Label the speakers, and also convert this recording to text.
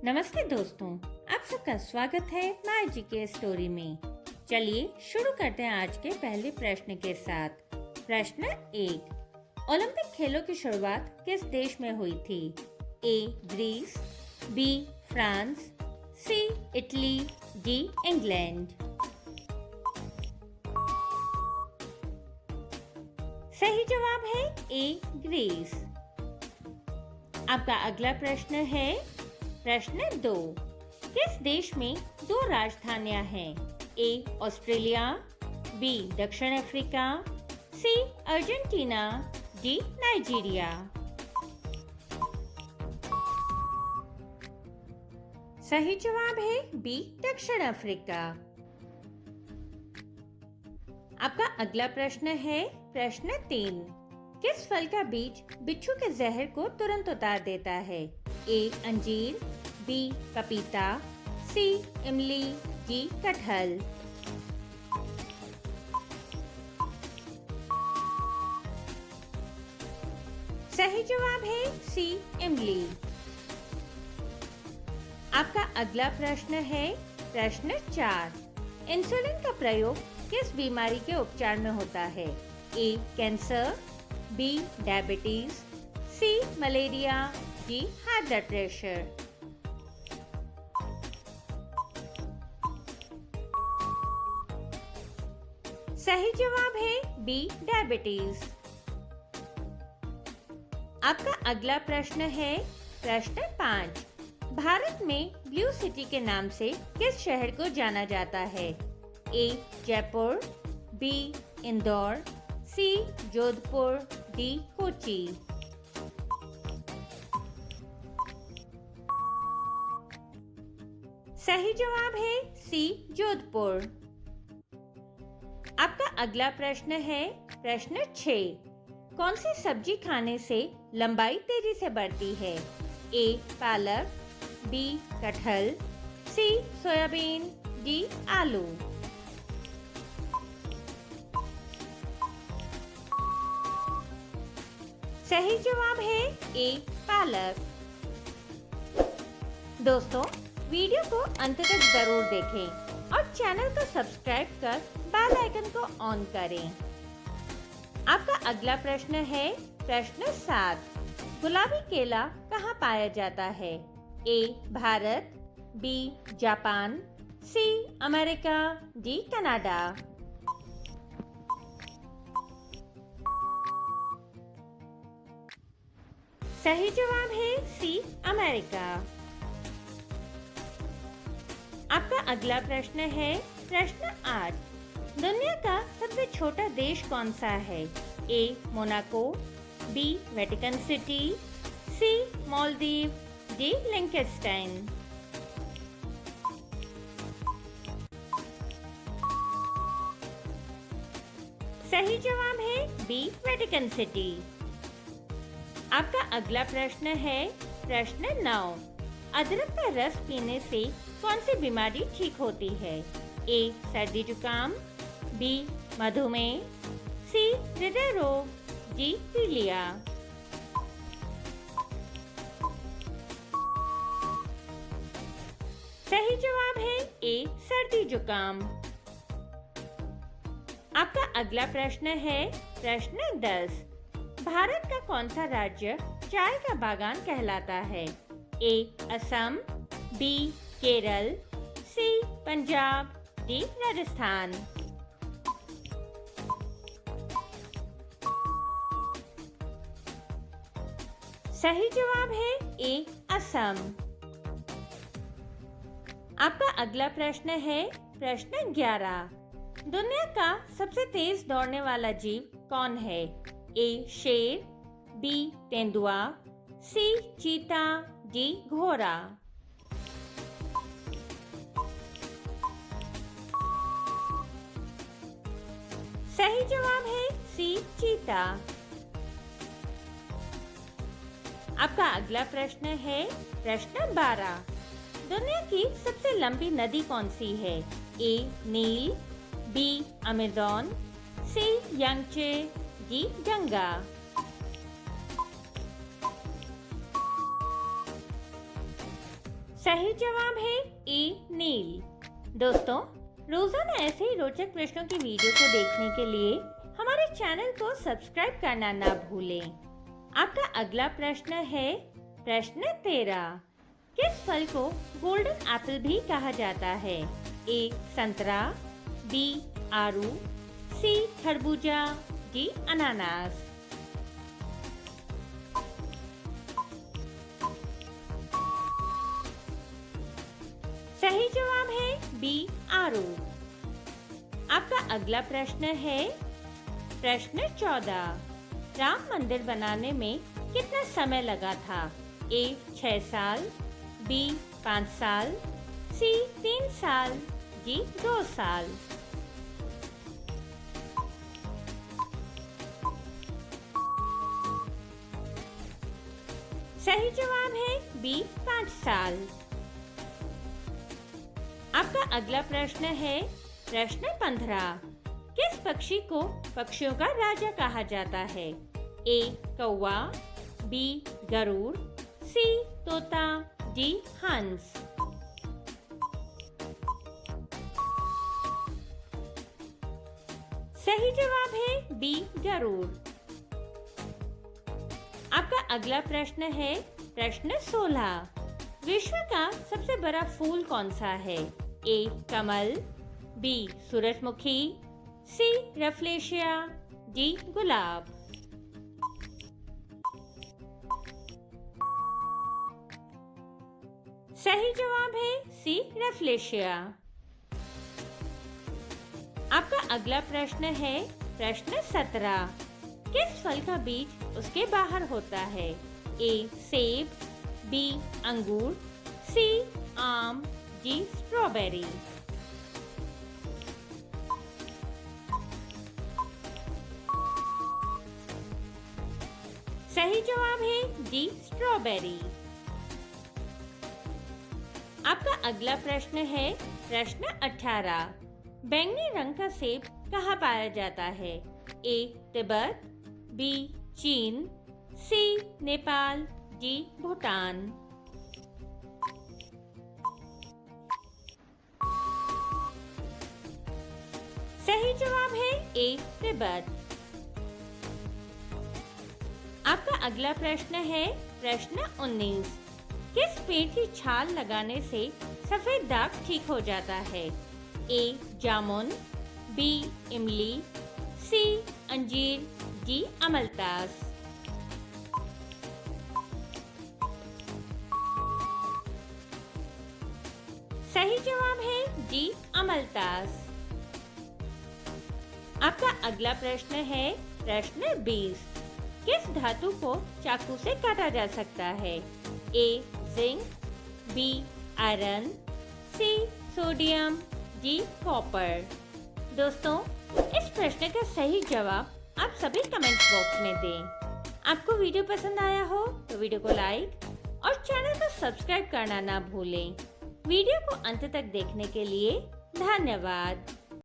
Speaker 1: नमस्ते दोस्तों, आप सबका स्वागत है माय जी के स्टोरी में। चलिए शुरू करते हैं आज के पहले प्रश्न के साथ। प्रश्न 1। ओलंपिक खेलों की शुरुआत किस देश में हुई थी? ए ग्रीस, बी फ्रांस, सी इटली, डी इंग्लैंड। सही जवाब है ए ग्रीस। आपका अगला प्रश्न है प्रश्न 2। किस देश में 2 राजधानियां हैं? ए ऑस्ट्रेलिया, बी दक्षिण Africa, C Argentina, D Nigeria. सही जवाब है बी दक्षिण अफ्रीका। आपका अगला प्रश्न है प्रश्न 3। किस फल का बीज बिच्छू के जहर को तुरंत उतार देता है? ए अंजीर, बी पपीता, सी इमली, डी कटहल। सही जवाब है सी इमली। आपका अगला प्रश्न है प्रश्न 4। इंसुलिन का प्रयोग किस बीमारी के उपचार में होता है? A cancer, B diabetes, C malaria, D high blood pressure. सही जवाब है बी डायबिटीज। आपका अगला प्रश्न है प्रश्न 5। भारत में ब्लू सिटी के नाम से किस शहर को जाना जाता है? ए जयपुर, बी इंदौर, सी जोधपुर, डी कोची। सही जवाब है सी जोधपुर। आपका अगला प्रश्न है प्रश्न 6। कौन सी सब्जी खाने से लंबाई तेजी से बढ़ती है? ए पालक, बी कटहल, सी सोयाबीन, डी आलू। सही जवाब है ए पालक। दोस्तों, वीडियो को अंत तक जरूर देखें और चैनल को सब्सक्राइब कर बेल आइकन को ऑन करें। आपका अगला प्रश्न है प्रश्न 7। गुलाबी केला कहाँ पाया जाता है? A Bharat, B Japan, C America, D Canada. सही जवाब है सी अमेरिका। आपका अगला प्रश्न है प्रश्न 8। दुनिया का सबसे छोटा देश कौन सा है? ए मोनाको, बी वेटिकन सिटी, सी मालदीव, डी लिंकनस्टाइन। सही जवाब है बी वेटिकन सिटी। आपका अगला प्रश्न है प्रश्न 9। अदरक का रस पीने से कौन सी बीमारी ठीक होती है? ए सर्दी जुकाम, बी मधुमेह, सी हृदय रोग, डी पीलिया। सही जवाब है ए सर्दी जुकाम। आपका अगला प्रश्न है प्रश्न 10। भारत का कौन सा राज्य चाय का बागान कहलाता है? ए असम, बी केरल, सी पंजाब, डी राजस्थान। सही जवाब है ए असम। आपका अगला प्रश्न है प्रश्न 11। दुनिया का सबसे तेज दौड़ने वाला जीव कौन है? ए शेर, बी तेंदुआ, सी चीता, डी घोड़ा। सही जवाब है सी चीता। आपका अगला प्रश्न है प्रश्न 12। दुनिया की सबसे लंबी नदी कौन सी है? ए नील, बी अमेज़न, सी यांगचे, डी गंगा। सही जवाब है ए नील। दोस्तों, रोजाना ऐसे ही रोचक प्रश्नों की वीडियो को देखने के लिए हमारे चैनल को सब्सक्राइब करना ना भूलें। आपका अगला प्रश्न है प्रश्न 13। किस फल को गोल्डन एप्पल भी कहा जाता है? ए संतरा, बी आड़ू, सी खरबूजा, डी अनानास। सही जवाब है बी आड़ू। आपका अगला प्रश्न है प्रश्न 14। राम मंदिर बनाने में कितना समय लगा था? ए 6 साल, बी 5 साल, सी 3 साल, डी 2 साल। सही जवाब है बी 5 साल। आपका अगला प्रश्न है प्रश्न 15। किस पक्षी को पक्षियों का राजा कहा जाता है? ए कौवा, बी गरुड़, सी तोता, डी हंस। सही जवाब है बी गरुड़। आपका अगला प्रश्न है प्रश्न 16। विश्व का सबसे बड़ा फूल कौन सा है? ए कमल, बी सूरजमुखी, सी रफलेशिया, डी गुलाब। सही जवाब है सी रफलेशिया। आपका अगला प्रश्न है प्रश्न 17। किस फल का बीज उसके बाहर होता है? ए सेब, बी अंगूर, सी आम, डी स्ट्रॉबेरी। सही जवाब है डी स्ट्रॉबेरी। आपका अगला प्रश्न है प्रश्न 18। बैंगनी रंग का सेब कहाँ पाया जाता है? ए तिब्बत, बी चीन, सी नेपाल, डी भूटान। सही जवाब है ए तिब्बत। आपका अगला प्रश्न है प्रश्न 19। किस पेड़ की छाल लगाने से सफेद दाग ठीक हो जाता है? ए जामुन, बी इमली, सी अंजीर, डी अमलतास। सही जवाब है डी अमलतास। आपका अगला प्रश्न है प्रश्न 20। किस धातु को चाकू से काटा जा सकता है? A zinc, B iron, C sodium, D copper. दोस्तों, इस प्रश्न का सही जवाब आप सभी कमेंट बॉक्स में दें। आपको वीडियो पसंद आया हो तो वीडियो को लाइक और चैनल को सब्सक्राइब करना ना भूलें। वीडियो को अंत तक देखने के लिए धन्यवाद।